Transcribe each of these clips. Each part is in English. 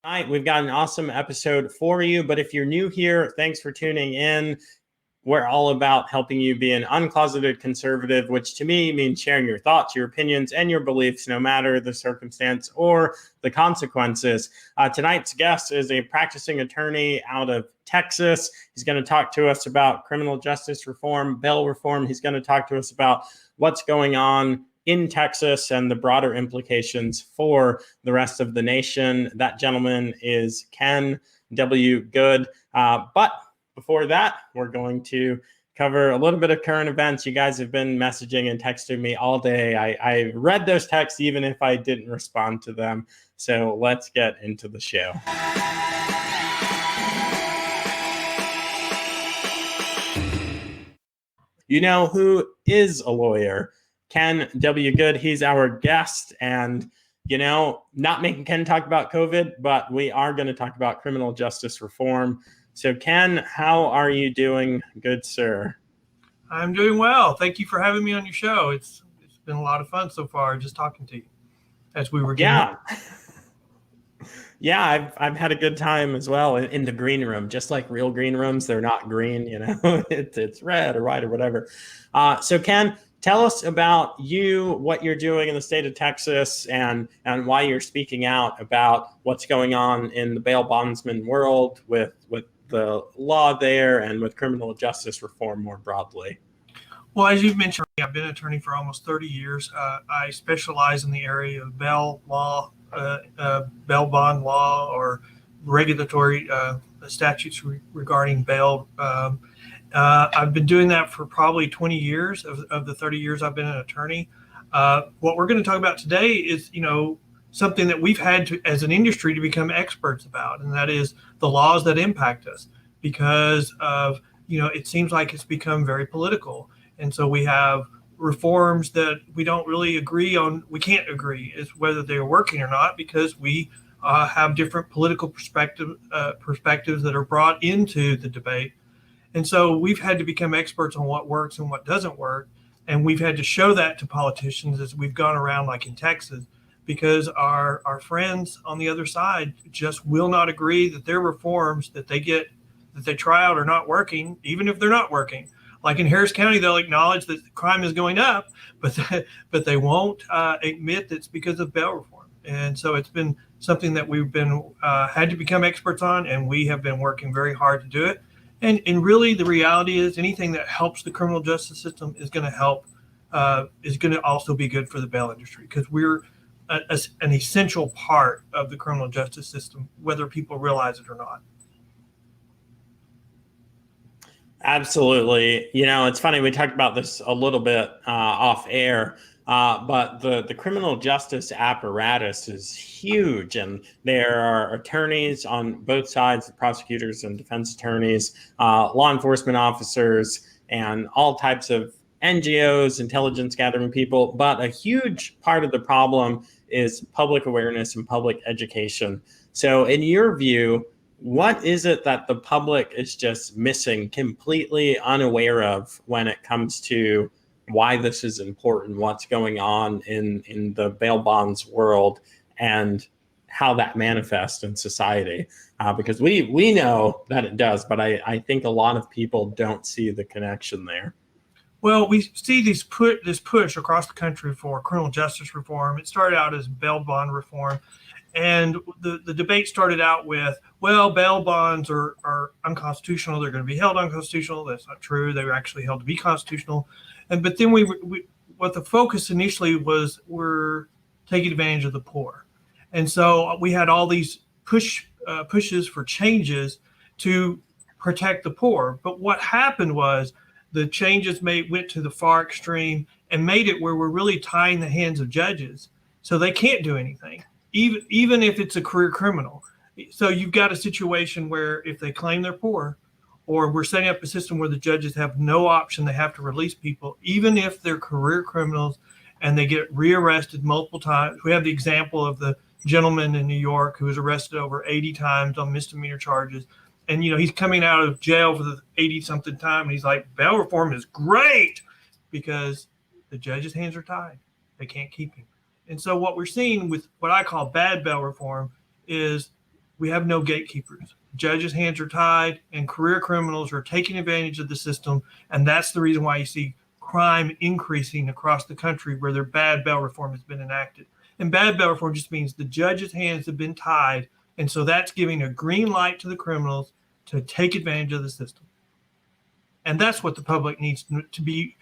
Tonight, we've got an awesome episode for you. But if you're new here, thanks for tuning in. We're all about helping you be an uncloseted conservative, which to me means sharing your thoughts, your opinions, and your beliefs, no matter the circumstance or the consequences. Tonight's guest is a practicing attorney out of Texas. He's going to talk to us about criminal justice reform, bail reform. He's going to talk to us about what's going on in Texas and the broader implications for the rest of the nation. That gentleman is Ken W. Good. But before that, we're going to cover a little bit of current events. You guys have been messaging and texting me all day. I read those texts even if I didn't respond to them. So let's get into the show. You know who is a lawyer? Ken W. Good. He's our guest. And, not making Ken talk about COVID, but we are going to talk about criminal justice reform. So, Ken, how are you doing, good sir? I'm doing well. Thank you for having me on your show. It's been a lot of fun so far, just talking to you as we were getting Yeah, I've had a good time as well in the green room, just like real green rooms. They're not green, it's red or white or whatever. So Ken, tell us about you, what you're doing in the state of Texas, and why you're speaking out about what's going on in the bail bondsman world with the law there and with criminal justice reform more broadly. Well, as you've mentioned, I've been an attorney for almost 30 years. I specialize in the area of bail law, bail bond law, or regulatory statutes regarding bail. I've been doing that for probably 20 years of the 30 years I've been an attorney. What we're going to talk about today is, something that we've had to, as an industry, to become experts about, and that is the laws that impact us, because of, it seems like it's become very political. And so we have reforms that we don't really agree on. We can't agree as whether they're working or not, because we have different political perspectives that are brought into the debate. And so we've had to become experts on what works and what doesn't work. And we've had to show that to politicians as we've gone around, like in Texas, because our friends on the other side just will not agree that their reforms that they try out are not working, even if they're not working. Like in Harris County, they'll acknowledge that crime is going up, but they won't admit that it's because of bail reform. And so it's been something that we've been had to become experts on, and we have been working very hard to do it. And really, the reality is anything that helps the criminal justice system is going to help, is going to also be good for the bail industry, because we're an essential part of the criminal justice system, whether people realize it or not. Absolutely. It's funny, we talked about this a little bit off air, but the criminal justice apparatus is huge, and there are attorneys on both sides, prosecutors and defense attorneys, law enforcement officers, and all types of NGOs, intelligence gathering people. But a huge part of the problem is public awareness and public education. So in your view, what is it that the public is just missing, completely unaware of, when it comes to why this is important, what's going on in the bail bonds world, and how that manifests in society? Because we know that it does, but I think a lot of people don't see the connection there. Well, we see this push across the country for criminal justice reform. It started out as bail bond reform. And the debate started out with, well, bail bonds are unconstitutional. They're going to be held unconstitutional. That's not true. They were actually held to be constitutional. But then what the focus initially was, we're taking advantage of the poor. And so we had all these pushes for changes to protect the poor. But what happened was the changes went to the far extreme and made it where we're really tying the hands of judges, so they can't do anything, even if it's a career criminal. So you've got a situation where if they claim they're poor, or we're setting up a system where the judges have no option, they have to release people, even if they're career criminals and they get rearrested multiple times. We have the example of the gentleman in New York who was arrested over 80 times on misdemeanor charges. And, he's coming out of jail for the 80-something time, and he's like, bail reform is great, because the judge's hands are tied. They can't keep him. And so what we're seeing with what I call bad bail reform is we have no gatekeepers. Judges' hands are tied, and career criminals are taking advantage of the system. And that's the reason why you see crime increasing across the country where their bad bail reform has been enacted. And bad bail reform just means the judge's hands have been tied. And so that's giving a green light to the criminals to take advantage of the system. And that's what the public needs to be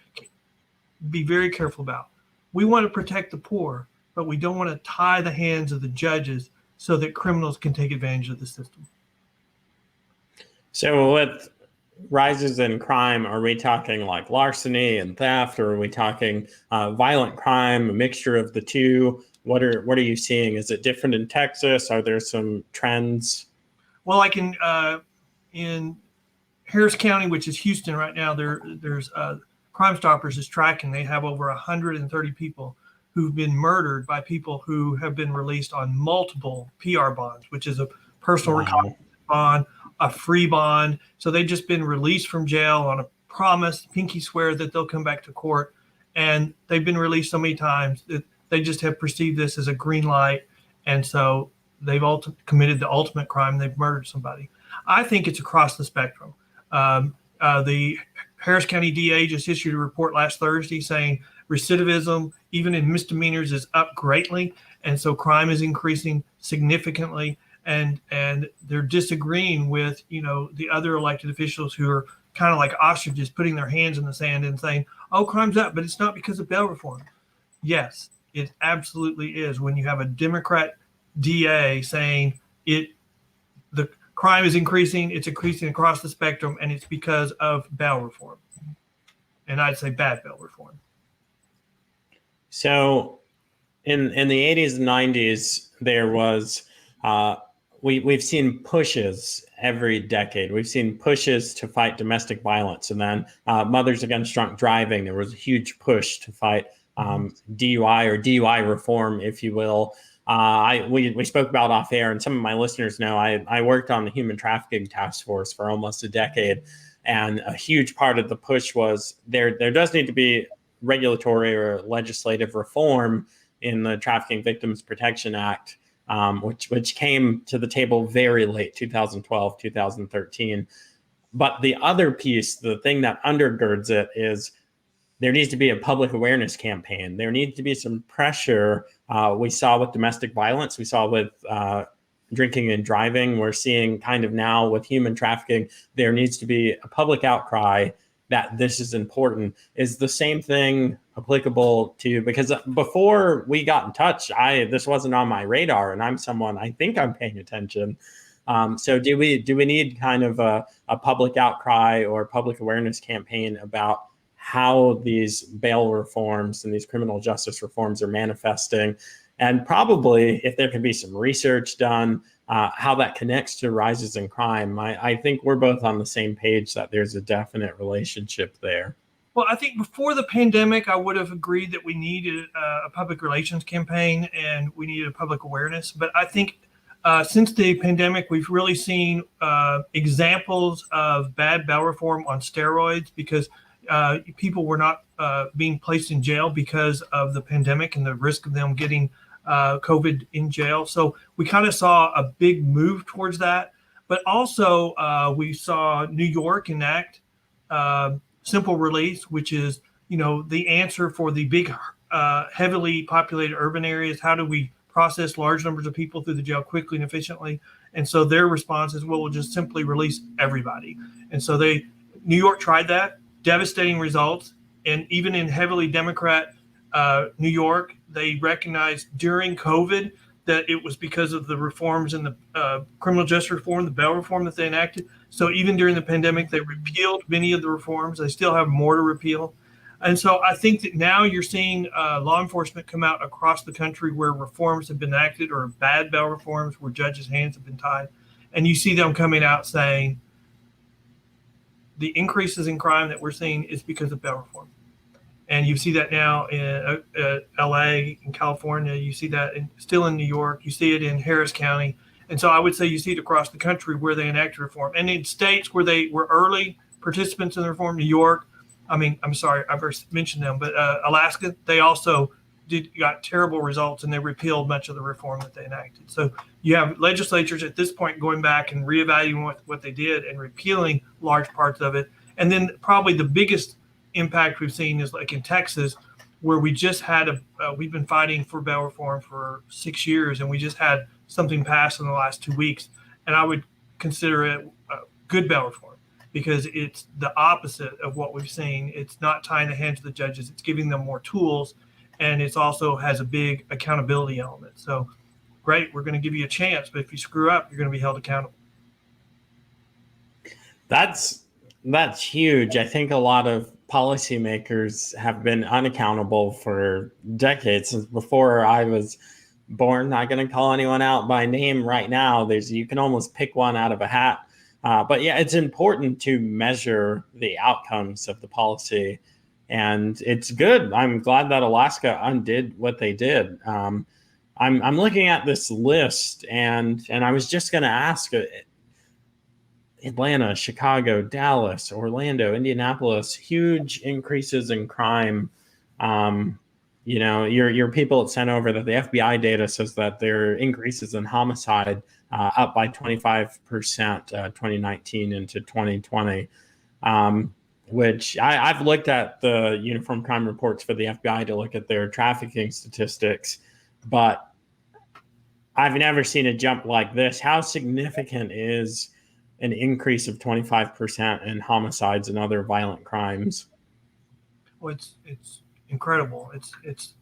very careful about. We want to protect the poor, but we don't want to tie the hands of the judges so that criminals can take advantage of the system. So with rises in crime, are we talking like larceny and theft, or are we talking violent crime, a mixture of the two? What are you seeing? Is it different in Texas? Are there some trends? Well, like in Harris County, which is Houston right now, there's Crime Stoppers is tracking. They have over 130 people who've been murdered by people who have been released on multiple PR bonds, which is a personal recognizance bond, a free bond. So they've just been released from jail on a promise, pinky swear that they'll come back to court. And they've been released so many times that they just have perceived this as a green light. And so they've committed the ultimate crime. They've murdered somebody. I think it's across the spectrum. The Harris County DA just issued a report last Thursday saying recidivism, even in misdemeanors, is up greatly. And so crime is increasing significantly. And they're disagreeing with, the other elected officials who are kind of like ostriches putting their hands in the sand and saying, oh, crime's up, but it's not because of bail reform. Yes, it absolutely is. When you have a Democrat DA saying the crime is increasing, it's increasing across the spectrum, and it's because of bail reform. And I'd say bad bail reform. So in the 80s and 90s, there was we've seen pushes every decade. We've seen pushes to fight domestic violence. And then Mothers Against Drunk Driving, there was a huge push to fight DUI or DUI reform, if you will. We spoke about off air, and some of my listeners know I worked on the human trafficking task force for almost a decade. And a huge part of the push was there does need to be regulatory or legislative reform in the Trafficking Victims Protection Act, which came to the table very late, 2012, 2013. But the other piece, the thing that undergirds it, is there needs to be a public awareness campaign. There needs to be some pressure. We saw with domestic violence. We saw with drinking and driving. We're seeing kind of now with human trafficking. There needs to be a public outcry that this is important. Is the same thing applicable to, because before we got in touch, this wasn't on my radar, and I'm someone, I think I'm paying attention. So do we need kind of a public outcry or public awareness campaign about how these bail reforms and these criminal justice reforms are manifesting? And probably if there could be some research done, how that connects to rises in crime. I think we're both on the same page that there's a definite relationship there. Well, I think before the pandemic, I would have agreed that we needed a public relations campaign and we needed a public awareness. But I think since the pandemic, we've really seen examples of bad bail reform on steroids, because people were not being placed in jail because of the pandemic and the risk of them getting COVID in jail. So we kind of saw a big move towards that. But also we saw New York enact simple release, which is, the answer for the big, heavily populated urban areas. How do we process large numbers of people through the jail quickly and efficiently? And so their response is, well, we'll just simply release everybody. And so New York tried that, devastating results. And even in heavily Democrat New York, they recognized during COVID that it was because of the reforms in the criminal justice reform, the bail reform that they enacted. So even during the pandemic, they repealed many of the reforms. They still have more to repeal. And so I think that now you're seeing law enforcement come out across the country where reforms have been enacted, or bad bail reforms where judges' hands have been tied. And you see them coming out saying the increases in crime that we're seeing is because of bail reform. And you see that now in LA, in California. You see that still in New York. You see it in Harris County. And so I would say you see it across the country where they enacted reform. And in states where they were early participants in the reform, New York, I've mentioned them, but Alaska, they also got terrible results, and they repealed much of the reform that they enacted. So you have legislatures at this point going back and reevaluating what they did and repealing large parts of it. And then probably the biggest impact we've seen is like in Texas, where we just had we've been fighting for bail reform for 6 years, and we just had something passed in the last 2 weeks. And I would consider it good bail reform, because it's the opposite of what we've seen. It's not tying the hands of the judges. It's giving them more tools, and it's also has a big accountability element. So great, we're going to give you a chance, but if you screw up, you're going to be held accountable. That's huge. I think a lot of policymakers have been unaccountable for decades, since before I was born. Not going to call anyone out by name right now. You can almost pick one out of a hat. But yeah, it's important to measure the outcomes of the policy, and it's good. I'm glad that Alaska undid what they did. I'm looking at this list, and I was just going to ask: Atlanta, Chicago, Dallas, Orlando, Indianapolis, huge increases in crime. Your people had sent over that the FBI data says that there are increases in homicide up by 25% 2019 into 2020, which I've looked at the uniform crime reports for the FBI to look at their trafficking statistics, but I've never seen a jump like this. How significant is an increase of 25% in homicides and other violent crimes? Well, it's incredible. It's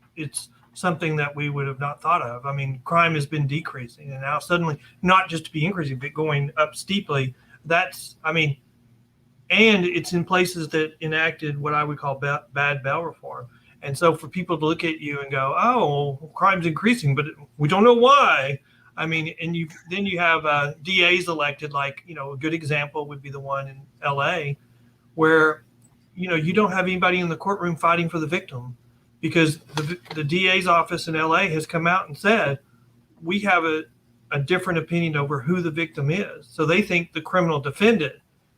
something that we would have not thought of. I mean, crime has been decreasing, and now suddenly, not just to be increasing, but going up steeply. And it's in places that enacted what I would call bad bail reform. And so for people to look at you and go, oh, well, crime's increasing, but we don't know why. I mean, and then you have DAs elected, like, a good example would be the one in LA, where, you don't have anybody in the courtroom fighting for the victim, because the DA's office in LA has come out and said, we have a different opinion over who the victim is. So they think the criminal defendant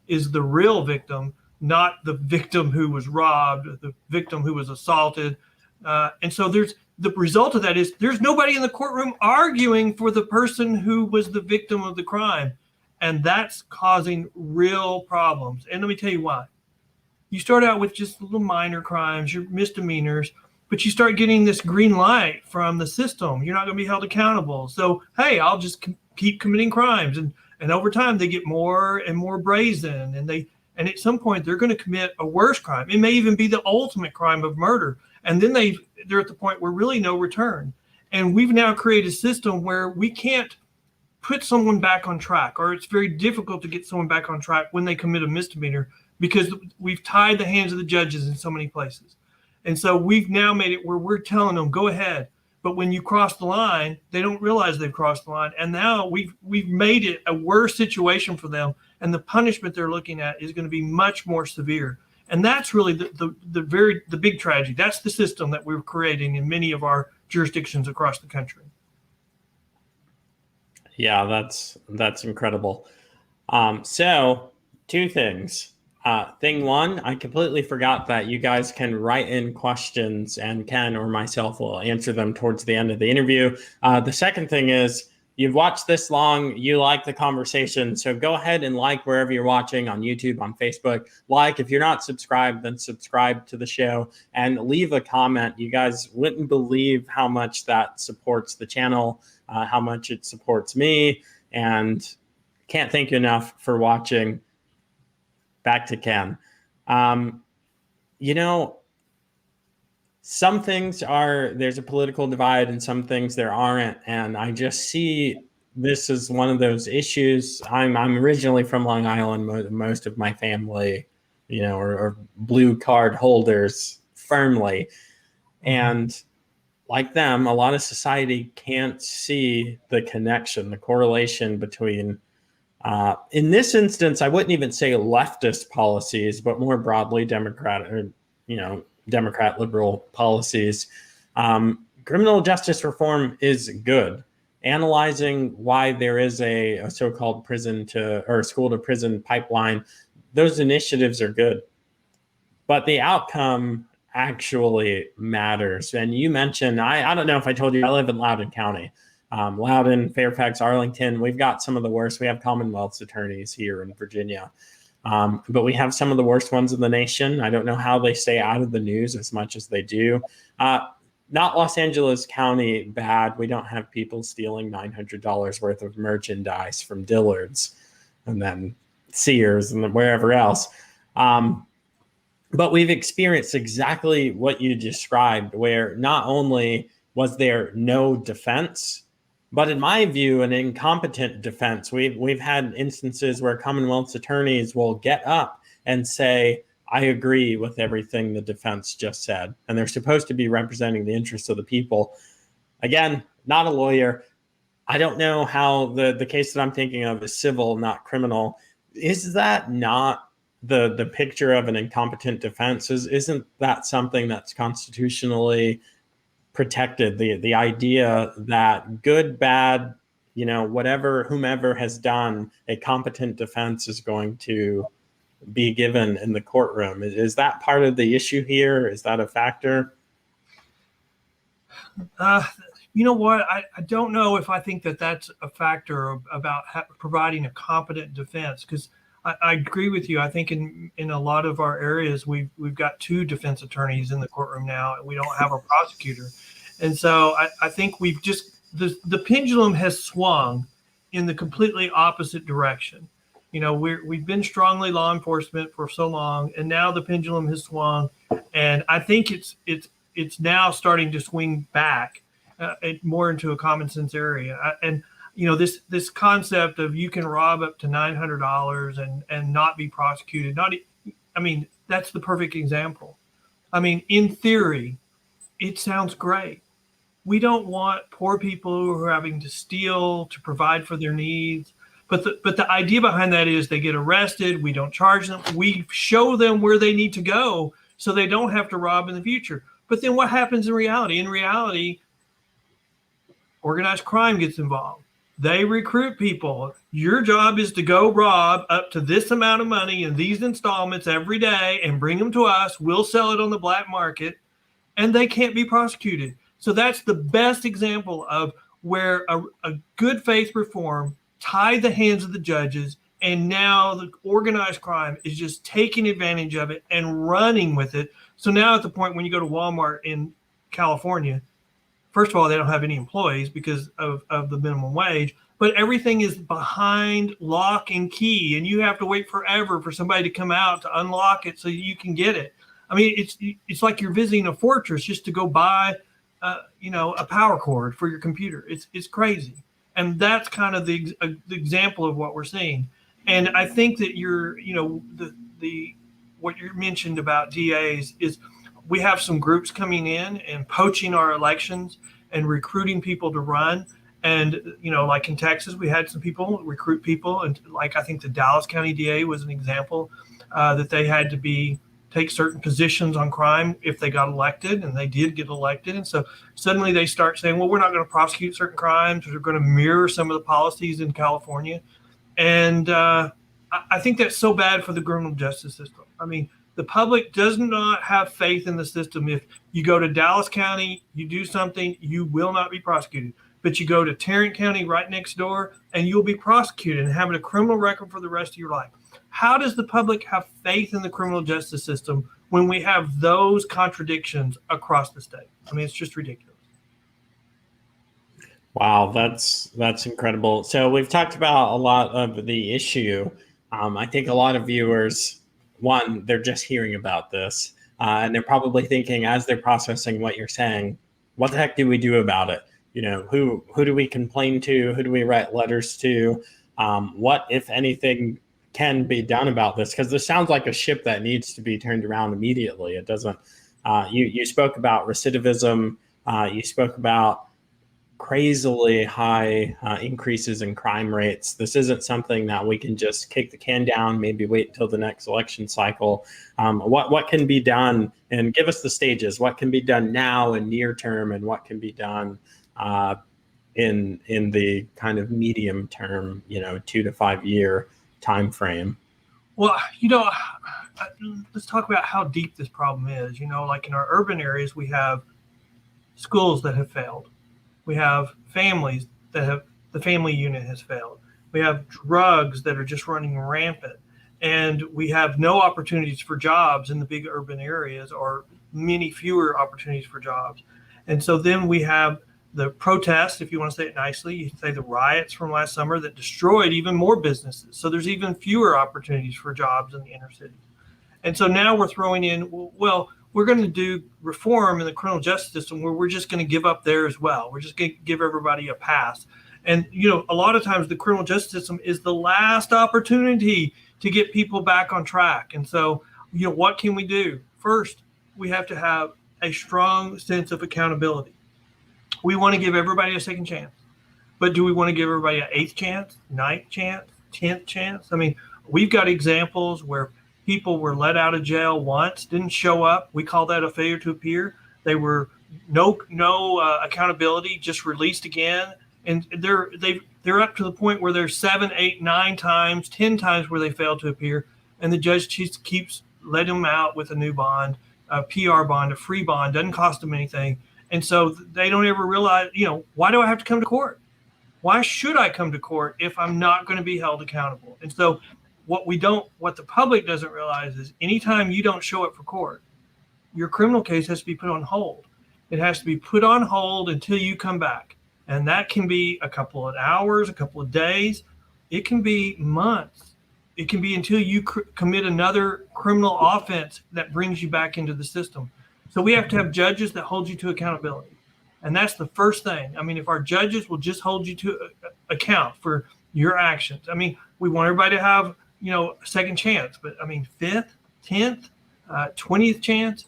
is the real victim, not the victim who was robbed, the victim who was assaulted. And so the result of that is there's nobody in the courtroom arguing for the person who was the victim of the crime. And that's causing real problems. And let me tell you why. You start out with just little minor crimes, your misdemeanors, but you start getting this green light from the system. You're not going to be held accountable. So, hey, I'll just keep committing crimes. And over time, they get more and more brazen. And at some point, they're going to commit a worse crime. It may even be the ultimate crime of murder. And then they're at the point where really no return. And we've now created a system where we can't put someone back on track, or it's very difficult to get someone back on track when they commit a misdemeanor, because we've tied the hands of the judges in so many places. And so we've now made it where we're telling them, go ahead. But when you cross the line, they don't realize they've crossed the line. And now we've made it a worse situation for them. And the punishment they're looking at is going to be much more severe. And that's really the big tragedy. That's the system that we're creating in many of our jurisdictions across the country. Yeah, that's incredible. So 2 things. Thing one, I completely forgot that you guys can write in questions, and Ken or myself will answer them towards the end of the interview. The second thing is, you've watched this long, you like the conversation, so go ahead and like wherever you're watching, on YouTube, on Facebook. Like, if you're not subscribed, then subscribe to the show and leave a comment. You guys wouldn't believe how much that supports the channel, how much it supports me, and can't thank you enough for watching. Back to Ken. Some things there's a political divide, and some things there aren't. And I just see this as one of those issues. I'm originally from Long Island. Most of my family, are blue card holders firmly. And like them, a lot of society can't see the connection, the correlation between in this instance, I wouldn't even say leftist policies, but more broadly Democrat liberal policies. Criminal justice reform is good. Analyzing why there is a so-called school to prison pipeline, those initiatives are good. But the outcome actually matters. And you mentioned, I don't know if I told you, I live in Loudoun County. Loudoun, Fairfax, Arlington, we've got some of the worst. We have Commonwealth's attorneys here in Virginia. But we have some of the worst ones in the nation. I don't know how they stay out of the news as much as they do. Not Los Angeles County bad. We don't have people stealing $900 worth of merchandise from Dillard's and then Sears and then wherever else. But we've experienced exactly what you described, where not only was there no defense, but in my view, an incompetent defense. We've had instances where Commonwealth's attorneys will get up and say, I agree with everything the defense just said. And they're supposed to be representing the interests of the people. Again, not a lawyer. I don't know how the case that I'm thinking of is civil, not criminal. Is that not the picture of an incompetent defense? Isn't that something that's constitutionally protected? The idea that good, bad, whatever, whomever has done, a competent defense is going to be given in the courtroom. Is that part of the issue here? Is that a factor? You know what? I don't know if I think that that's a factor about providing a competent defense, because I agree with you. I think in a lot of our areas, we've got 2 defense attorneys in the courtroom now, and we don't have a prosecutor. And so I think we've just, the pendulum has swung in the completely opposite direction. We've been strongly law enforcement for so long, and now the pendulum has swung, and I think it's now starting to swing back more into a common sense area. And this concept of you can rob up to $900 and not be prosecuted. That's the perfect example. In theory, it sounds great. We don't want poor people who are having to steal to provide for their needs. But the idea behind that is they get arrested. We don't charge them. We show them where they need to go so they don't have to rob in the future. But then what happens in reality? In reality, organized crime gets involved. They recruit people. Your job is to go rob up to this amount of money in these installments every day and bring them to us. We'll sell it on the black market, and they can't be prosecuted. So that's the best example of where a good faith reform tied the hands of the judges, and now the organized crime is just taking advantage of it and running with it. So now at the point when you go to Walmart in California, first of all, they don't have any employees because of the minimum wage, but everything is behind lock and key, and you have to wait forever for somebody to come out to unlock it so you can get it. It's like you're visiting a fortress just to go buy, a power cord for your computer. It's crazy. And that's kind of the example of what we're seeing. And I think that what you mentioned about DAs is we have some groups coming in and poaching our elections and recruiting people to run. And, like in Texas, we had some people recruit people. And like, I think the Dallas County DA was an example that they had to take certain positions on crime if they got elected, and they did get elected. And so suddenly they start saying, well, we're not going to prosecute certain crimes, or they're going to mirror some of the policies in California. And I think that's so bad for the criminal justice system. The public does not have faith in the system. If you go to Dallas County, you do something, you will not be prosecuted. But you go to Tarrant County right next door, and you'll be prosecuted and having a criminal record for the rest of your life. How does the public have faith in the criminal justice system when we have those contradictions across the state? It's just ridiculous. Wow, that's incredible. So we've talked about a lot of the issue. I think a lot of viewers, one, they're just hearing about this, and they're probably thinking, as they're processing what you're saying, what the heck do we do about it? Who do we complain to? Who do we write letters to? What, if anything, can be done about this? Because this sounds like a ship that needs to be turned around immediately. It doesn't. You spoke about recidivism. You spoke about crazily high increases in crime rates. This isn't something that we can just kick the can down, maybe wait until the next election cycle. What can be done, and give us the stages. What can be done now in near term, and what can be done in the kind of medium term, 2 to 5 year time frame? Well, let's talk about how deep this problem is. Like in our urban areas, we have schools that have failed. We have families the family unit has failed. We have drugs that are just running rampant. And we have no opportunities for jobs in the big urban areas, or many fewer opportunities for jobs. And so then we have the protests, if you want to say it nicely, you say the riots from last summer that destroyed even more businesses. So there's even fewer opportunities for jobs in the inner cities. And so now we're throwing in, well, we're going to do reform in the criminal justice system where we're just going to give up there as well. We're just going to give everybody a pass. And, a lot of times the criminal justice system is the last opportunity to get people back on track. And so, what can we do? First, we have to have a strong sense of accountability. We want to give everybody a second chance. But do we want to give everybody an 8th chance, 9th chance, 10th chance? I mean, we've got examples where people were let out of jail once, didn't show up. We call that a failure to appear. They were no accountability, just released again. And they're up to the point where there's 7, 8, 9 times, 10 times where they failed to appear. And the judge just keeps letting them out with a new bond, a PR bond, a free bond, doesn't cost them anything. And so they don't ever realize, why do I have to come to court? Why should I come to court if I'm not going to be held accountable? And so what the public doesn't realize is anytime you don't show up for court, your criminal case has to be put on hold. It has to be put on hold until you come back. And that can be a couple of hours, a couple of days. It can be months. It can be until you commit another criminal offense that brings you back into the system. So we have to have judges that hold you to accountability. And that's the first thing. I mean, if our judges will just hold you to account for your actions. I mean, we want everybody to have, a second chance, but I mean, 5th, 10th, 20th chance.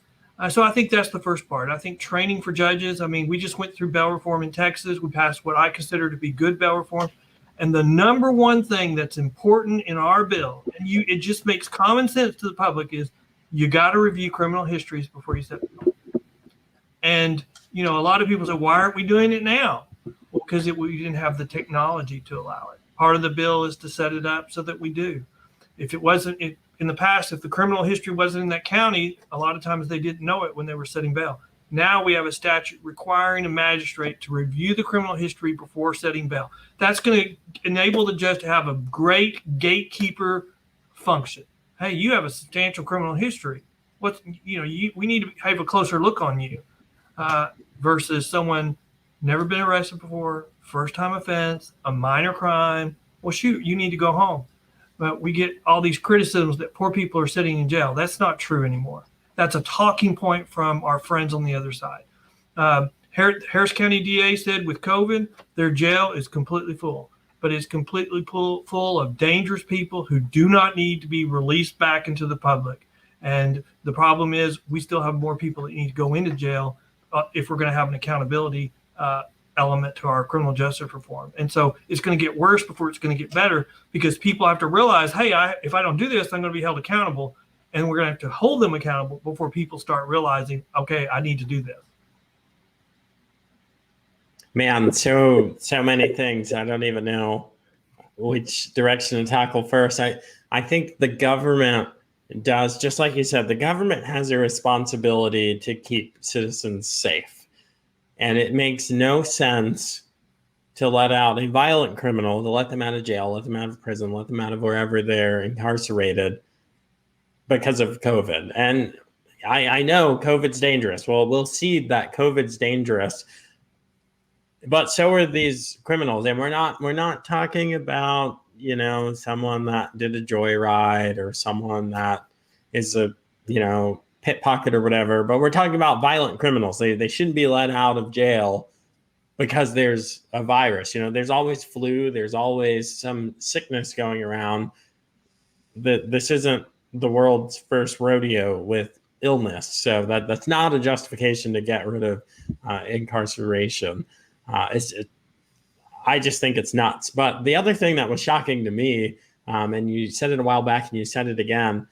So I think that's the first part. I think training for judges. I mean, we just went through bail reform in Texas. We passed what I consider to be good bail reform. And the number one thing that's important in our bill, and it just makes common sense to the public, is you got to review criminal histories before you set bail. And, a lot of people say, why aren't we doing it now? Well, because we didn't have the technology to allow it. Part of the bill is to set it up so that we do. If it wasn't in the past, if the criminal history wasn't in that county, a lot of times they didn't know it when they were setting bail. Now we have a statute requiring a magistrate to review the criminal history before setting bail. That's going to enable the judge to have a great gatekeeper function. Hey, you have a substantial criminal history. We need to have a closer look on you versus someone never been arrested before, first time offense, a minor crime. Well, shoot, you need to go home. But we get all these criticisms that poor people are sitting in jail. That's not true anymore. That's a talking point from our friends on the other side. Harris County DA said with COVID, their jail is completely full, but it's completely full of dangerous people who do not need to be released back into the public. And the problem is we still have more people that need to go into jail if we're going to have an accountability element to our criminal justice reform. And so it's going to get worse before it's going to get better, because people have to realize, hey, if I don't do this, I'm going to be held accountable. And we're going to have to hold them accountable before people start realizing, okay, I need to do this. Man, so many things. I don't even know which direction to tackle first. I think the government does, just like you said, the government has a responsibility to keep citizens safe. And it makes no sense to let out a violent criminal, to let them out of jail, let them out of prison, let them out of wherever they're incarcerated because of COVID. And I know COVID's dangerous. Well, we'll see that COVID's dangerous, but so are these criminals. And we're not talking about, someone that did a joyride or someone that is a, pickpocket or whatever, but we're talking about violent criminals. They shouldn't be let out of jail because there's a virus. There's always flu. There's always some sickness going around. This isn't the world's first rodeo with illness. So that's not a justification to get rid of incarceration. I just think it's nuts. But the other thing that was shocking to me, and you said it a while back and you said it again,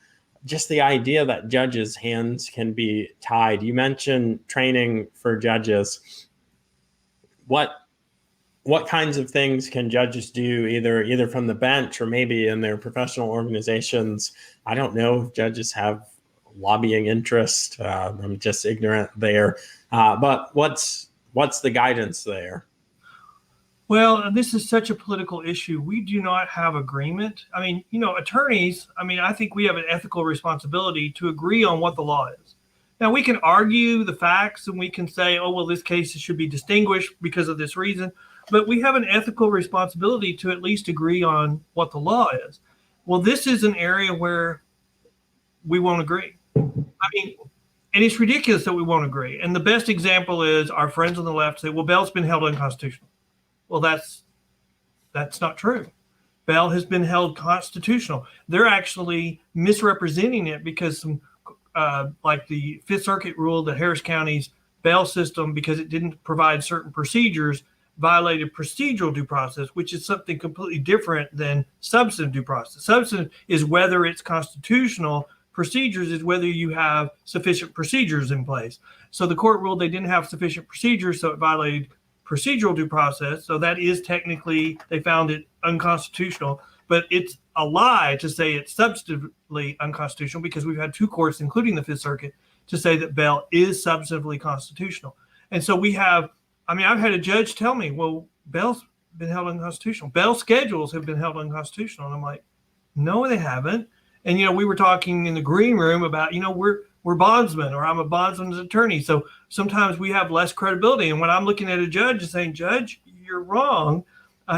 just the idea that judges' hands can be tied. You mentioned training for judges. What what kinds of things can judges do either from the bench or maybe in their professional organizations? I don't know if judges have lobbying interest. I'm just ignorant there. But what's the guidance there? Well, this is such a political issue. We do not have agreement. I mean, attorneys, I think we have an ethical responsibility to agree on what the law is. Now, we can argue the facts and we can say, oh, well, this case should be distinguished because of this reason. But we have an ethical responsibility to at least agree on what the law is. Well, this is an area where we won't agree. And it's ridiculous that we won't agree. And the best example is our friends on the left say, well, Bell's been held unconstitutional. Well, that's not true. Bell has been held constitutional. They're actually misrepresenting it because some, like the Fifth Circuit ruled that Harris County's bail system, because it didn't provide certain procedures, violated procedural due process, which is something completely different than substantive due process. Substantive is whether it's constitutional. Procedures is whether you have sufficient procedures in place. So the court ruled they didn't have sufficient procedures, so it violated procedural due process. So that is technically, they found it unconstitutional, but it's a lie to say it's substantively unconstitutional because we've had two courts, including the Fifth Circuit, to say that bail is substantively constitutional. And so we have, I've had a judge tell me, well, bail's been held unconstitutional. Bail schedules have been held unconstitutional. And I'm like, no, they haven't. And, we were talking in the green room about, we're bondsmen, or I'm a bondsman's attorney. So sometimes we have less credibility. And when I'm looking at a judge and saying, Judge, you're wrong,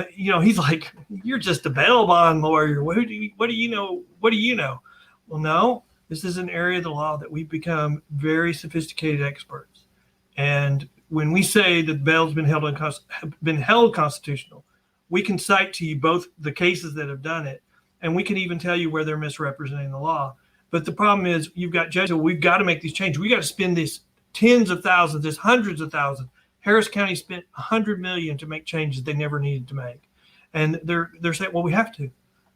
he's like, you're just a bail bond lawyer. What do you know? What do you know? Well, no, this is an area of the law that we've become very sophisticated experts. And when we say that bail's been held constitutional, we can cite to you both the cases that have done it, and we can even tell you where they're misrepresenting the law. But the problem is you've got judges, we've got to make these changes. We got to spend this tens of thousands, this hundreds of thousands. Harris County spent $100 million to make changes they never needed to make. And they're saying, well, we have to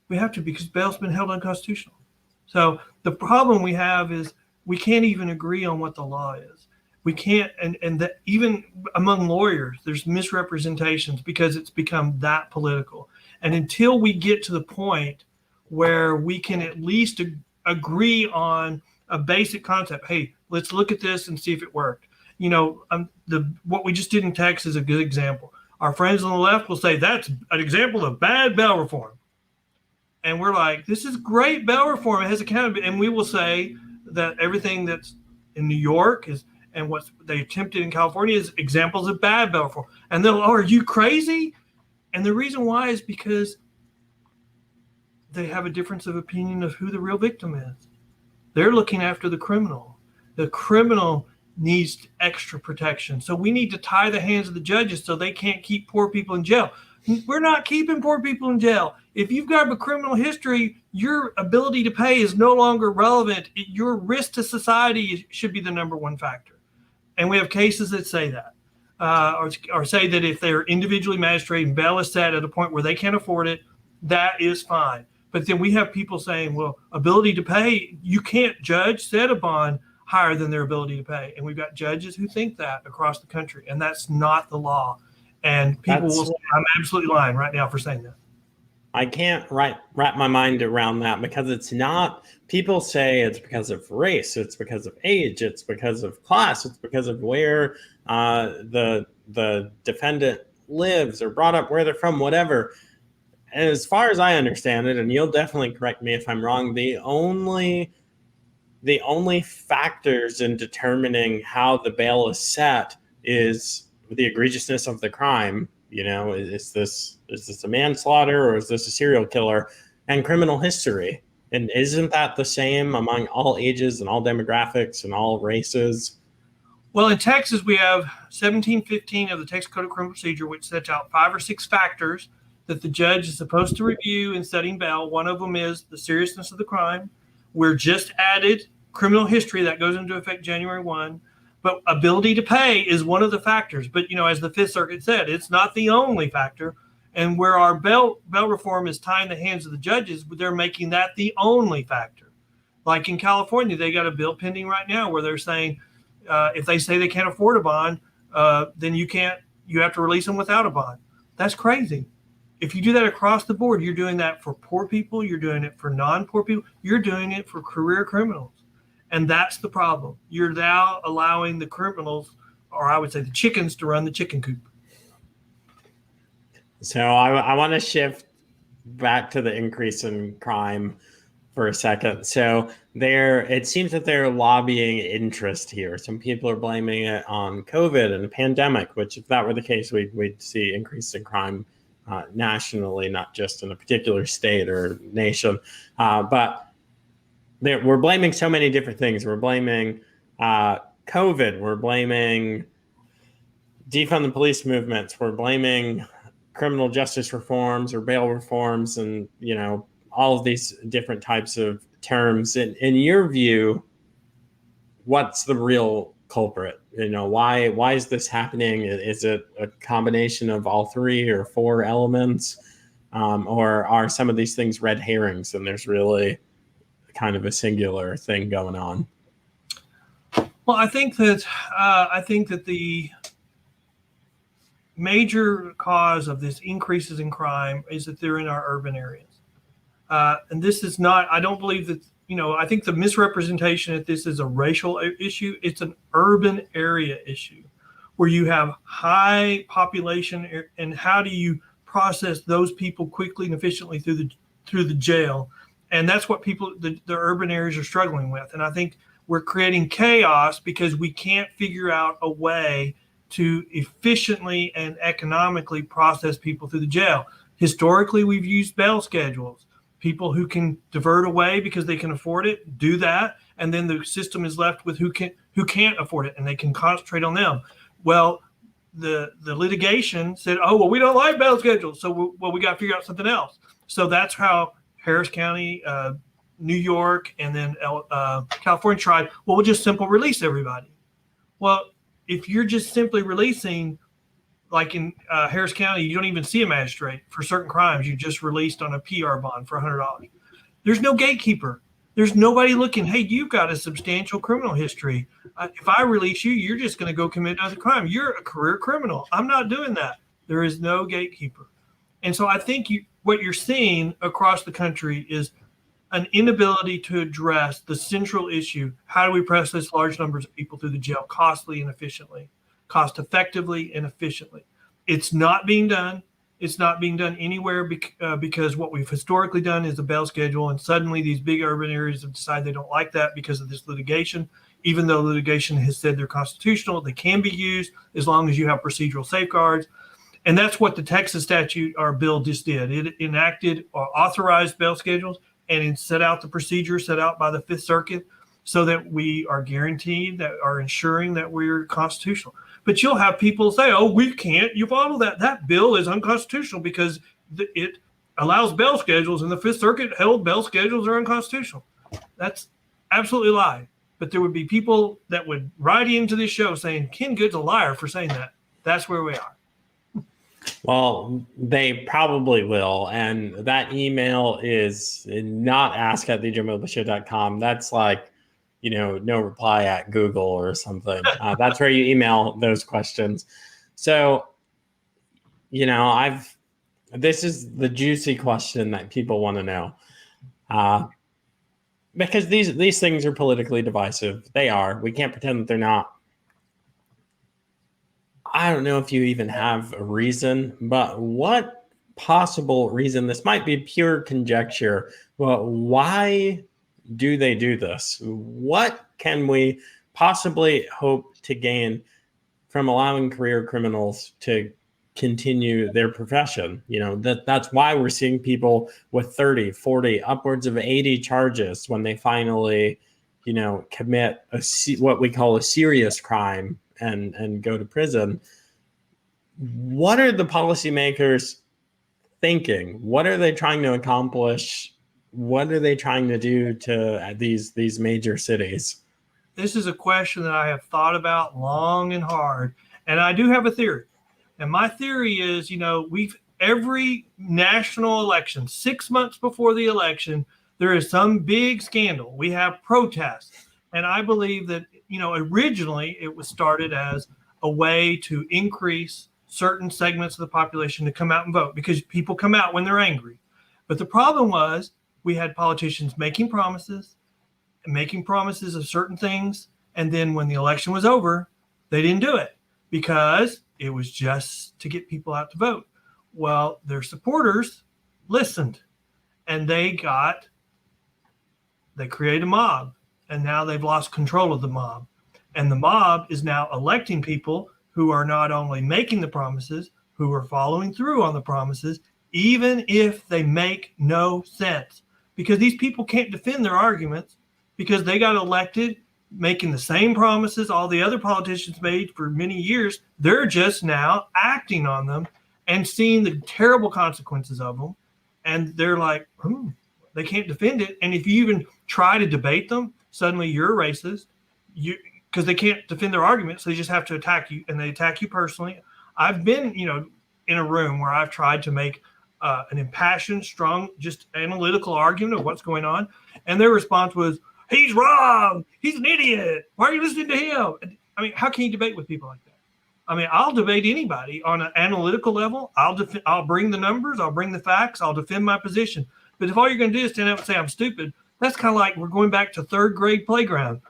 because bail's been held unconstitutional. So the problem we have is we can't even agree on what the law is. We can't, and that even among lawyers, there's misrepresentations because it's become that political. And until we get to the point where we can at least agree on a basic concept, hey, let's look at this and see if it worked. What we just did in Texas is a good example. Our friends on the left will say that's an example of bad bail reform. And we're like, this is great bail reform. It has accountability. And we will say that everything that's in New York and what they attempted in California is examples of bad bail reform. And they'll, oh, are you crazy? And the reason why is because they have a difference of opinion of who the real victim is. They're looking after the criminal. The criminal needs extra protection. So we need to tie the hands of the judges so they can't keep poor people in jail. We're not keeping poor people in jail. If you've got a criminal history, your ability to pay is no longer relevant. Your risk to society should be the number one factor. And we have cases that say that. Or say that if they're individually magistrated and bail is set at a point where they can't afford it, that is fine. But then we have people saying, well, ability to pay, you can't judge set a bond higher than their ability to pay. And we've got judges who think that across the country, and that's not the law. And people will say, I'm absolutely lying right now for saying that. I can't wrap my mind around that because it's not, people say it's because of race, it's because of age, it's because of class, it's because of where the defendant lives or brought up, where they're from, whatever. And as far as I understand it, and you'll definitely correct me if I'm wrong, the only factors in determining how the bail is set is the egregiousness of the crime. Is this a manslaughter or is this a serial killer, and criminal history? And isn't that the same among all ages and all demographics and all races? Well, in Texas, we have 1715 of the Texas Code of Criminal Procedure, which sets out 5 or 6 factors that the judge is supposed to review in setting bail. One of them is the seriousness of the crime. We're just added criminal history that goes into effect January 1. But ability to pay is one of the factors. But, as the Fifth Circuit said, it's not the only factor. And where our bail reform is tying the hands of the judges, they're making that the only factor. Like in California, they got a bill pending right now where they're saying if they say they can't afford a bond, then you have to release them without a bond. That's crazy. If you do that across the board, you're doing that for poor people, you're doing it for non-poor people, you're doing it for career criminals. And that's the problem. You're now allowing the criminals, or I would say the chickens, to run the chicken coop. So I want to shift back to the increase in crime for a second. So it seems that they're lobbying interest here. Some people are blaming it on COVID and the pandemic, which if that were the case, we'd see increase in crime nationally, not just in a particular state or nation. But we're blaming so many different things. We're blaming COVID. We're blaming defund the police movements. We're blaming criminal justice reforms or bail reforms, and all of these different types of terms. In your view, what's the real culprit? Why is this happening? Is it a combination of all three or four elements, or are some of these things red herrings and there's really kind of a singular thing going on? Well, I think that the major cause of this increases in crime is that they're in our urban areas. And this is not, I don't believe that, I think the misrepresentation that this is a racial issue. It's an urban area issue where you have high population, and how do you process those people quickly and efficiently through the jail? And that's what the urban areas are struggling with. And I think we're creating chaos because we can't figure out a way to efficiently and economically process people through the jail. Historically, we've used bail schedules. People who can divert away because they can afford it, do that, and then the system is left with who can't afford it, and they can concentrate on them. Well, the litigation said, oh, well, we don't like bail schedules, so we got to figure out something else. So that's how Harris County, New York, and then California tried, well, we'll just simple release everybody. Well, if you're just simply releasing, like in Harris County, you don't even see a magistrate for certain crimes. You just released on a PR bond for $100. There's no gatekeeper. There's nobody looking, hey, you've got a substantial criminal history. If I release you, you're just going to go commit another crime. You're a career criminal. I'm not doing that. There is no gatekeeper. And so I think what you're seeing across the country is an inability to address the central issue. How do we press this large numbers of people through the jail costly and efficiently, cost effectively and efficiently? It's not being done. It's not being done anywhere because what we've historically done is a bail schedule, and suddenly these big urban areas have decided they don't like that because of this litigation. Even though litigation has said they're constitutional, they can be used as long as you have procedural safeguards. And that's what the Texas statute, our bill, just did. It enacted or authorized bail schedules, and it set out the procedure set out by the Fifth Circuit so that we are guaranteed, that are ensuring that we're constitutional. But you'll have people say, oh, we can't, you follow that. That bill is unconstitutional because it allows bail schedules, and the Fifth Circuit held bail schedules are unconstitutional. That's absolutely a lie. But there would be people that would write into this show saying, Ken Good's a liar for saying that. That's where we are. Well, they probably will. And that email is not ask@thejoemoblyshow.com. That's like, no reply at Google or something. That's where you email those questions. So, this is the juicy question that people want to know. Because these things are politically divisive. They are. We can't pretend that they're not. I don't know if you even have a reason, but what possible reason? This might be pure conjecture, but why do they do this? What can we possibly hope to gain from allowing career criminals to continue their profession? That's why we're seeing people with 30, 40, upwards of 80 charges when they finally, commit what we call a serious crime and go to prison. What are the policymakers thinking? What are they trying to accomplish? What are they trying to do to these major cities? This is a question that I have thought about long and hard, and I do have a theory. And my theory is, every national election, 6 months before the election, there is some big scandal. We have protests. And I believe that, originally it was started as a way to increase certain segments of the population to come out and vote, because people come out when they're angry. But the problem was we had politicians making promises of certain things, and then when the election was over, they didn't do it because it was just to get people out to vote. Well, their supporters listened, and they created a mob, and now they've lost control of the mob. And the mob is now electing people who are not only making the promises, who are following through on the promises, even if they make no sense. Because these people can't defend their arguments because they got elected making the same promises all the other politicians made for many years. They're just now acting on them and seeing the terrible consequences of them. And they're like, they can't defend it. And if you even try to debate them, suddenly you're racist. Because they can't defend their arguments, so they just have to attack you, and they attack you personally. I've been, in a room where I've tried to make an impassioned, strong, just analytical argument of what's going on, and their response was, "He's wrong. He's an idiot. Why are you listening to him?" I mean, how can you debate with people like that? I mean, I'll debate anybody on an analytical level. I'll bring the numbers. I'll bring the facts. I'll defend my position. But if all you're going to do is stand up and say I'm stupid, that's kind of like we're going back to third grade playground.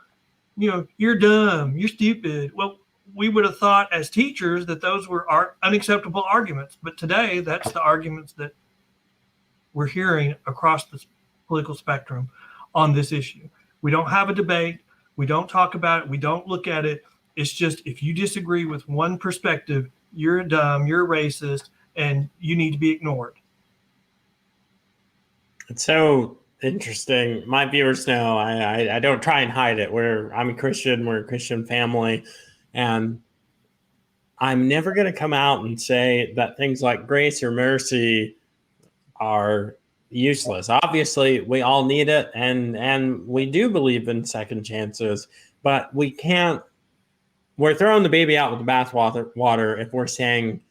You're dumb, you're stupid. Well, we would have thought as teachers that those were unacceptable arguments. But today, that's the arguments that we're hearing across the political spectrum on this issue. We don't have a debate. We don't talk about it. We don't look at it. It's just, if you disagree with one perspective, you're dumb, you're racist, and you need to be ignored. It's so interesting. My viewers know I don't try and hide it. I'm a Christian. We're a Christian family, and I'm never going to come out and say that things like grace or mercy are useless. Obviously, we all need it, and we do believe in second chances, but we can't. We're throwing the baby out with the bathwater if we're saying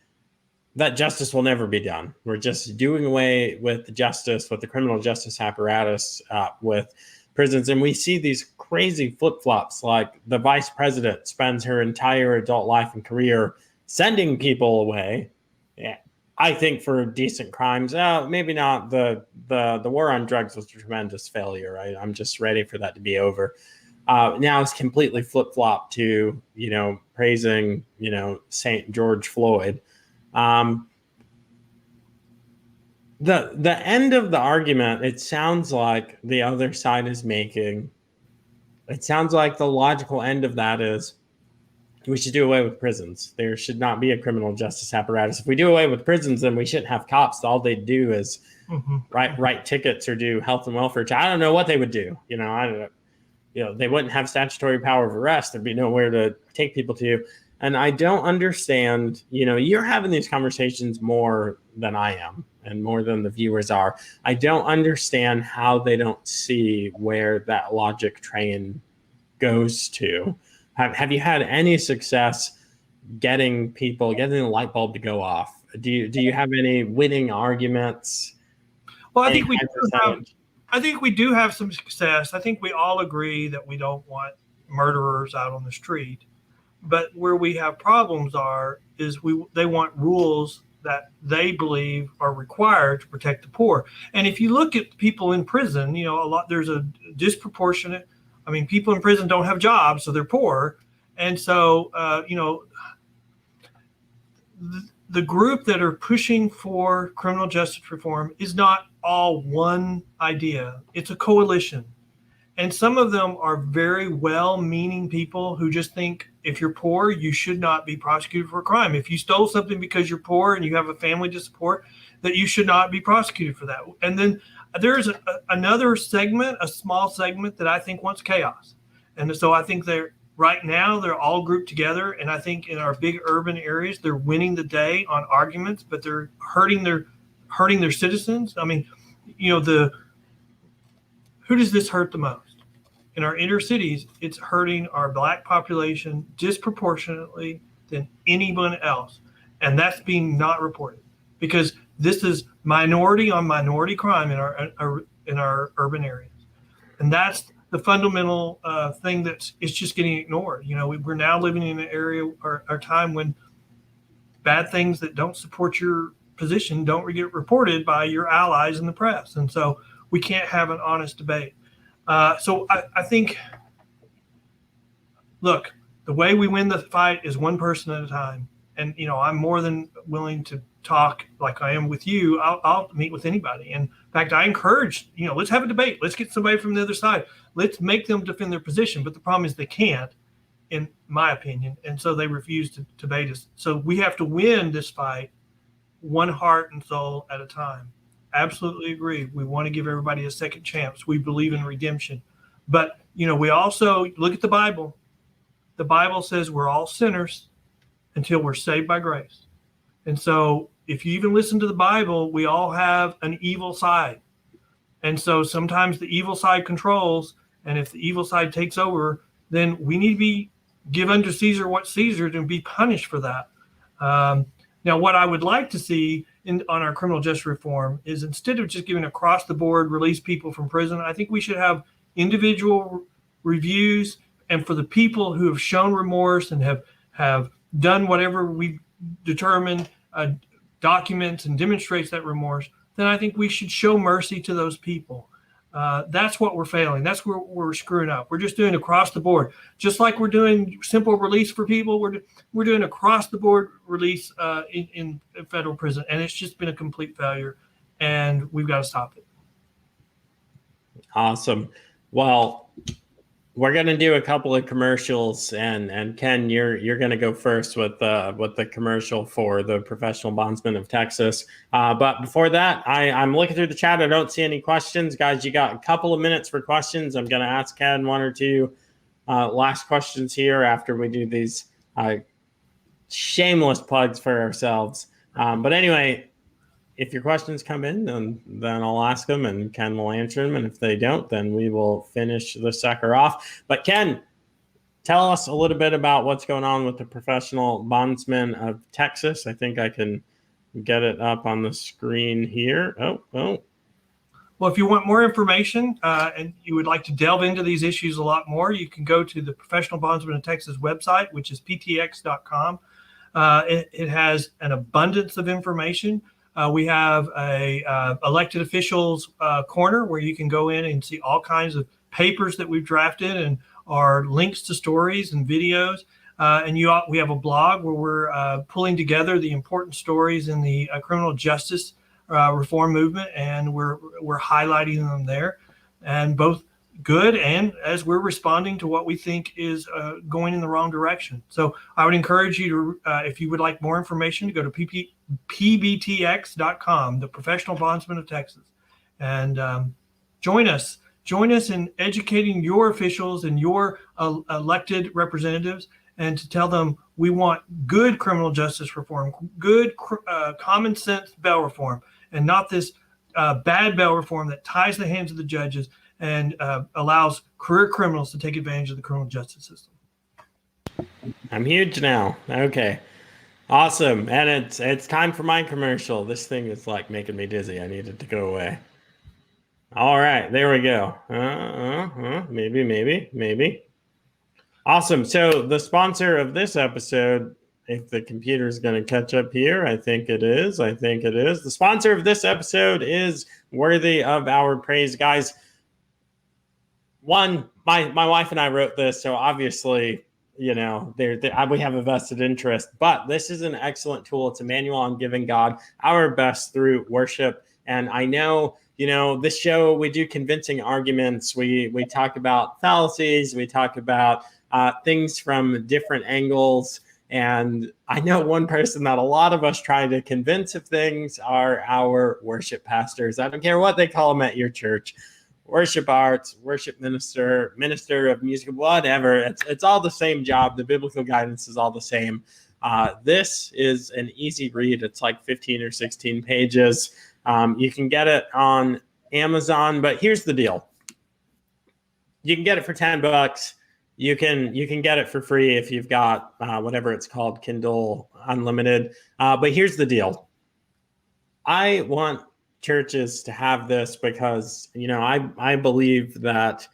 that justice will never be done. We're just doing away with the justice, with the criminal justice apparatus, with prisons. And we see these crazy flip-flops, like the vice president spends her entire adult life and career sending people away. Yeah, I think for decent crimes. Maybe not. The war on drugs was a tremendous failure, right? I'm just ready for that to be over. Now it's completely flip-flopped to, praising, St. George Floyd. The end of the argument, it sounds like the other side is making, it sounds like the logical end of that is we should do away with prisons. There should not be a criminal justice apparatus. If we do away with prisons, then we shouldn't have cops. All they do is write tickets or do health and welfare. I don't know what they would do. I don't know. They wouldn't have statutory power of arrest. There'd be nowhere to take people to. And I don't understand, you're having these conversations more than I am and more than the viewers are. I don't understand how they don't see where that logic train goes to. Have you had any success getting the light bulb to go off? Do you have any winning arguments? Well, I think we do have some success. I think we all agree that we don't want murderers out on the street. But where we have problems is they want rules that they believe are required to protect the poor. And if you look at people in prison, there's a disproportionate. I mean, people in prison don't have jobs, so they're poor. And so, the group that are pushing for criminal justice reform is not all one idea. It's a coalition. And some of them are very well-meaning people who just think if you're poor, you should not be prosecuted for a crime. If you stole something because you're poor and you have a family to support, that you should not be prosecuted for that. And then there's another segment, a small segment that I think wants chaos. And so I think right now they're all grouped together. And I think in our big urban areas, they're winning the day on arguments, but they're hurting their citizens. I mean, who does this hurt the most? In our inner cities, it's hurting our Black population disproportionately than anyone else. And that's being not reported because this is minority on minority crime in our urban areas. And that's the fundamental thing it's just getting ignored. We're now living in an area or a time when bad things that don't support your position don't get reported by your allies in the press. And so we can't have an honest debate. So I think, look, the way we win the fight is one person at a time. And, I'm more than willing to talk like I am with you. I'll meet with anybody. And in fact, I encourage, let's have a debate. Let's get somebody from the other side. Let's make them defend their position. But the problem is they can't, in my opinion. And so they refuse to debate us. So we have to win this fight one heart and soul at a time. Absolutely agree. We want to give everybody a second chance. We believe in redemption. But, we also look at the Bible. The Bible says we're all sinners until we're saved by grace. And so if you even listen to the Bible, we all have an evil side. And so sometimes the evil side controls, and if the evil side takes over, then we need to give unto Caesar what Caesar and be punished for that. Now, what I would like to see on our criminal justice reform is, instead of just giving across the board release people from prison, I think we should have individual reviews, and for the people who have shown remorse and have done whatever we determine documents and demonstrates that remorse, then I think we should show mercy to those people. That's what we're failing. That's where we're screwing up. We're just doing across the board. Just like we're doing simple release for people, we're doing across the board release in federal prison. And it's just been a complete failure, and we've got to stop it. Awesome. Well, we're going to do a couple of commercials, and Ken, you're going to go first with the commercial for the Professional Bondsmen of Texas. But before that, I'm looking through the chat. I don't see any questions. Guys, you got a couple of minutes for questions. I'm going to ask Ken one or two last questions here after we do these shameless plugs for ourselves. But anyway, if your questions come in, then I'll ask them and Ken will answer them. And if they don't, then we will finish the sucker off. But Ken, tell us a little bit about what's going on with the Professional Bondsmen of Texas. I think I can get it up on the screen here. Oh. Well, if you want more information and you would like to delve into these issues a lot more, you can go to the Professional Bondsmen of Texas website, which is ptx.com. It has an abundance of information. We have a elected officials corner where you can go in and see all kinds of papers that we've drafted and our links to stories and videos. And we have a blog where we're pulling together the important stories in the criminal justice reform movement, and we're highlighting them there, and both good and as we're responding to what we think is going in the wrong direction. So I would encourage you to, if you would like more information, to go to pbtx.com, the Professional Bondsmen of Texas, and join us in educating your officials and your elected representatives, and to tell them we want good criminal justice reform, good common sense bail reform, and not this bad bail reform that ties the hands of the judges and allows career criminals to take advantage of the criminal justice system. I'm huge now. Okay. Awesome. And it's time for my commercial. This thing is like making me dizzy. I need it to go away. All right. There we go. Maybe. Awesome. So the sponsor of this episode, if the computer is going to catch up here, I think it is. The sponsor of this episode is worthy of our praise, guys. One, my wife and I wrote this, so obviously, we have a vested interest. But this is an excellent tool. It's a manual on giving God our best through worship. And I know, this show, we do convincing arguments. We talk about fallacies. We talk about things from different angles. And I know one person that a lot of us try to convince of things are our worship pastors. I don't care what they call them at your church. Worship arts, worship minister of music, whatever. It's all the same job. The biblical guidance is all the same. This is an easy read. It's like 15 or 16 pages. You can get it on Amazon, but here's the deal. You can get it for $10. You can get it for free if you've got whatever it's called, Kindle Unlimited. But here's the deal. I want churches to have this because, I believe that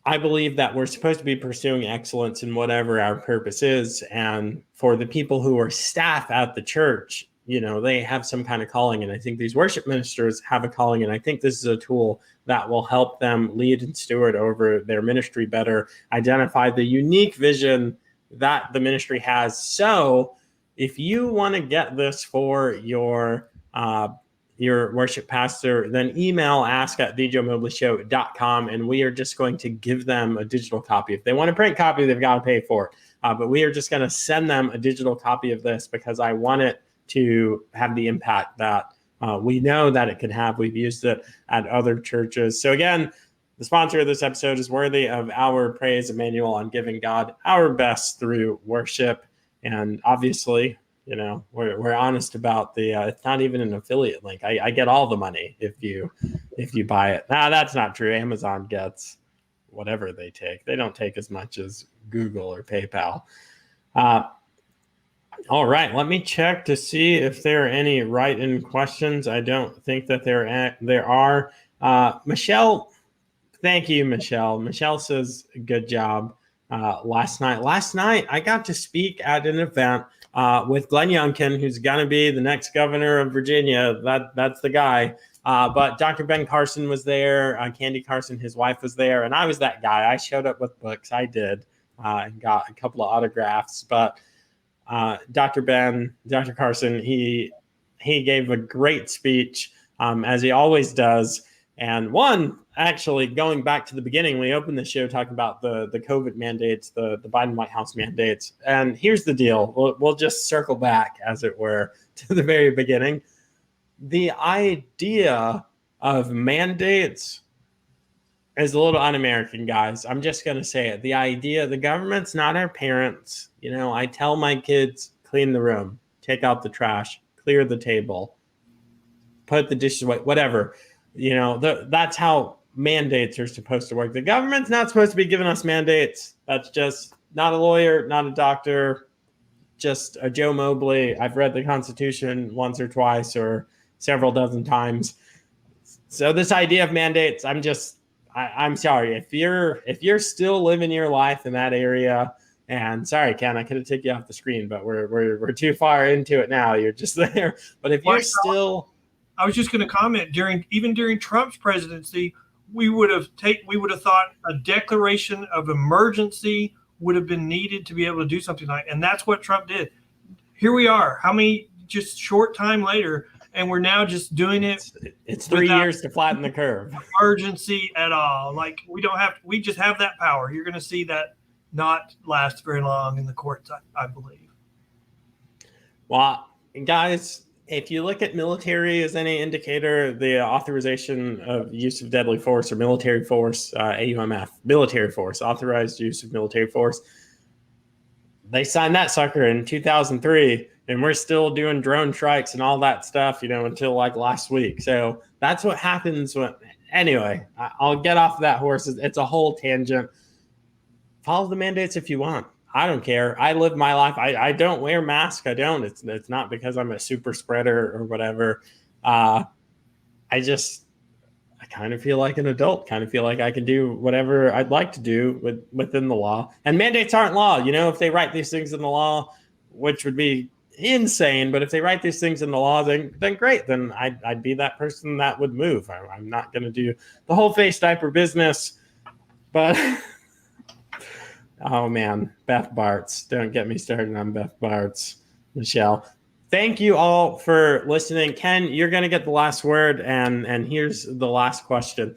I believe that we're supposed to be pursuing excellence in whatever our purpose is. And for the people who are staff at the church, they have some kind of calling. And I think these worship ministers have a calling. And I think this is a tool that will help them lead and steward over their ministry better, identify the unique vision that the ministry has. So if you want to get this for your worship pastor, then email ask@thejoemobleyshow.com, and we are just going to give them a digital copy. If they want a print copy, they've got to pay for it. But we are just going to send them a digital copy of this because I want it to have the impact that we know that it can have. We've used it at other churches. So again, the sponsor of this episode is worthy of our praise, Emmanuel, on giving God our best through worship. And obviously, we're honest about the it's not even an affiliate link. I get all the money if you buy it. That's not true. Amazon gets whatever they take. They don't take as much as Google or PayPal. All right, let me check to see if there are any write-in questions. I don't think that there are. Michelle, thank you, Michelle. Michelle says, good job. Last night I got to speak at an event with Glenn Youngkin, who's going to be the next governor of Virginia. That's the guy. But Dr. Ben Carson was there. Candy Carson, his wife, was there. And I was that guy. I showed up with books. I did and got a couple of autographs. But Dr. Carson, he gave a great speech, as he always does. And actually, going back to the beginning, we opened the show talking about the COVID mandates, the Biden White House mandates. And here's the deal. We'll just circle back, as it were, to the very beginning. The idea of mandates is a little un-American, guys. I'm just going to say it. The government's not our parents. I tell my kids, clean the room, take out the trash, clear the table, put the dishes away, whatever. That's how mandates are supposed to work. The government's not supposed to be giving us mandates. That's just not a lawyer, not a doctor, just a Joe Mobley. I've read the Constitution once or twice or several dozen times. So this idea of mandates, I'm sorry. If you're still living your life in that area, and sorry, Ken, I could have taken you off the screen, but we're too far into it now. You're just there. But if you're still... I was just going to comment even during Trump's presidency, we would have thought a declaration of emergency would have been needed to be able to do something like, and that's what Trump did. Here we are, just short time later, and we're now just doing it. It's 3 years to flatten the curve. Urgency at all. Like we just have that power. You're going to see that not last very long in the courts, I believe. Well, guys, if you look at military as any indicator, the authorization of use of deadly force or military force, AUMF, military force, authorized use of military force, they signed that sucker in 2003, and we're still doing drone strikes and all that stuff, until like last week. So that's what happens anyway, I'll get off that horse. It's a whole tangent. Follow the mandates if you want. I don't care. I live my life. I don't wear masks. I don't. It's not because I'm a super spreader or whatever. I kind of feel like an adult. Kind of feel like I can do whatever I'd like to do within the law. And mandates aren't law. If they write these things in the law, which would be insane, but if they write these things in the law, then great. Then I'd be that person that would move. I'm not going to do the whole face diaper business, but. Oh, man. Beth Bartz. Don't get me started on Beth Bartz. Michelle. Thank you all for listening. Ken, you're going to get the last word, and here's the last question.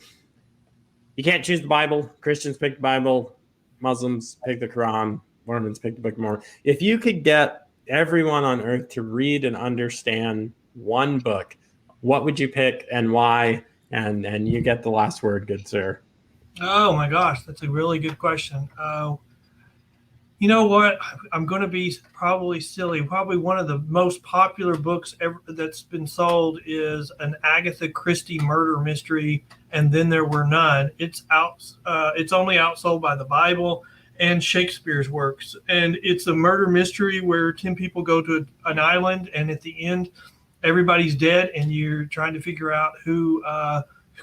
You can't choose the Bible. Christians pick the Bible. Muslims pick the Quran. Mormons pick the Book of Mormon. If you could get everyone on earth to read and understand one book, what would you pick and why? And you get the last word, good sir. Oh, my gosh. That's a really good question. You know what? I'm going to be probably silly. Probably one of the most popular books ever that's been sold is an Agatha Christie murder mystery, and Then There Were None. It's only outsold by the Bible and Shakespeare's works, and it's a murder mystery where 10 people go to an island, and at the end, everybody's dead, and you're trying to figure out who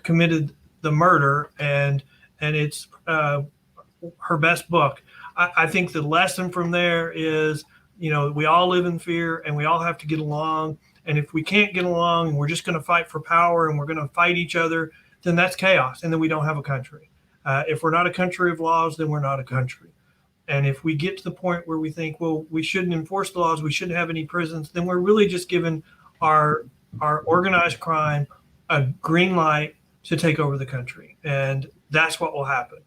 committed the murder, and and it's her best book. I think the lesson from there is, we all live in fear and we all have to get along. And if we can't get along and we're just going to fight for power and we're going to fight each other, then that's chaos. And then we don't have a country. If we're not a country of laws, then we're not a country. And if we get to the point where we think, well, we shouldn't enforce the laws, we shouldn't have any prisons, then we're really just giving our organized crime a green light to take over the country. And that's what will happen.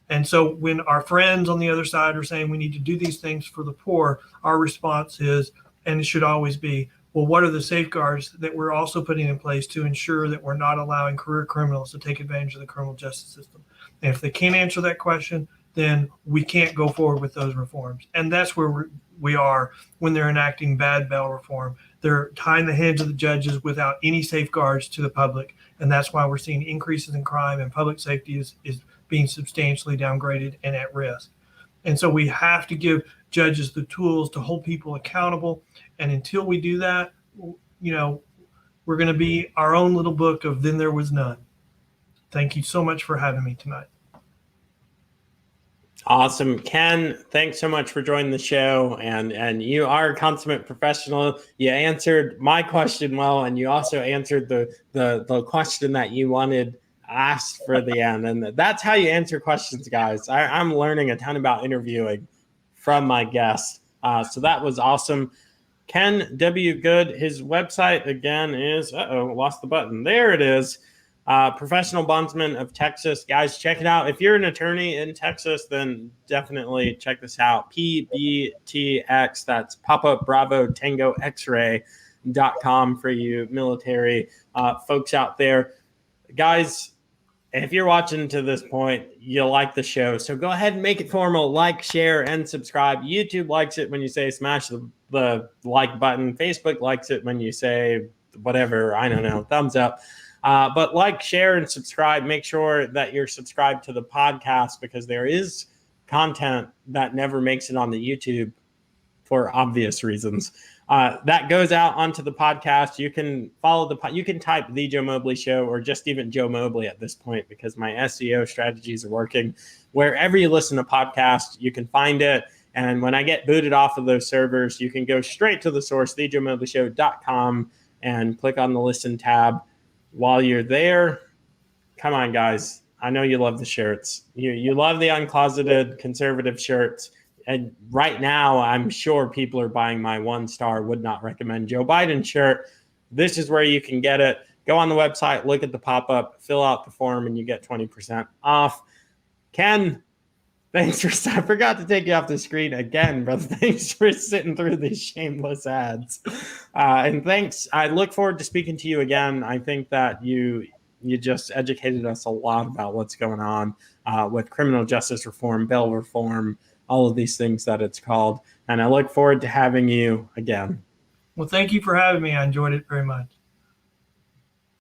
And so when our friends on the other side are saying we need to do these things for the poor, our response is, and it should always be, well, what are the safeguards that we're also putting in place to ensure that we're not allowing career criminals to take advantage of the criminal justice system? And if they can't answer that question, then we can't go forward with those reforms. And that's where we are when they're enacting bad bail reform. They're tying the hands of the judges without any safeguards to the public. And that's why we're seeing increases in crime, and public safety is being substantially downgraded and at risk. And so we have to give judges the tools to hold people accountable. And until we do that, we're going to be our own little book of Then There Was None. Thank you so much for having me tonight. Awesome. Ken, thanks so much for joining the show. And you are a consummate professional. You answered my question well, and you also answered the question that you wanted asked for the end. And that's how you answer questions, guys. I'm learning a ton about interviewing from my guests. So that was awesome. Ken W. Good, his website again is, lost the button. There it is. Professional Bondsmen of Texas. Guys, check it out. If you're an attorney in Texas, then definitely check this out. PBTX, that's Papa Bravo Tango X-ray.com for you military folks out there. Guys, if you're watching to this point, you like the show. So go ahead and make it formal. Like, share, and subscribe. YouTube likes it when you say smash the like button. Facebook likes it when you say whatever, I don't know, thumbs up. But like, share, and subscribe. Make sure that you're subscribed to the podcast, because there is content that never makes it on the YouTube for obvious reasons. That goes out onto the podcast. You can follow you can type The Joe Mobley Show, or just even Joe Mobley at this point, because my SEO strategies are working. Wherever you listen to podcasts, you can find it. And when I get booted off of those servers, you can go straight to the source, thejoemobleyshow.com, and click on the listen tab. While you're there, come on, guys. I know you love the shirts. You love the uncloseted conservative shirts. And right now, I'm sure people are buying my 1-star would not recommend Joe Biden shirt. This is where you can get it. Go on the website, look at the pop-up, fill out the form, and you get 20% off. Ken, thanks for, I forgot to take you off the screen again, brother. Thanks for sitting through these shameless ads. And thanks. I look forward to speaking to you again. I think that you just educated us a lot about what's going on with criminal justice reform, bail reform, all of these things that it's called. And I look forward to having you again. Well, thank you for having me. I enjoyed it very much.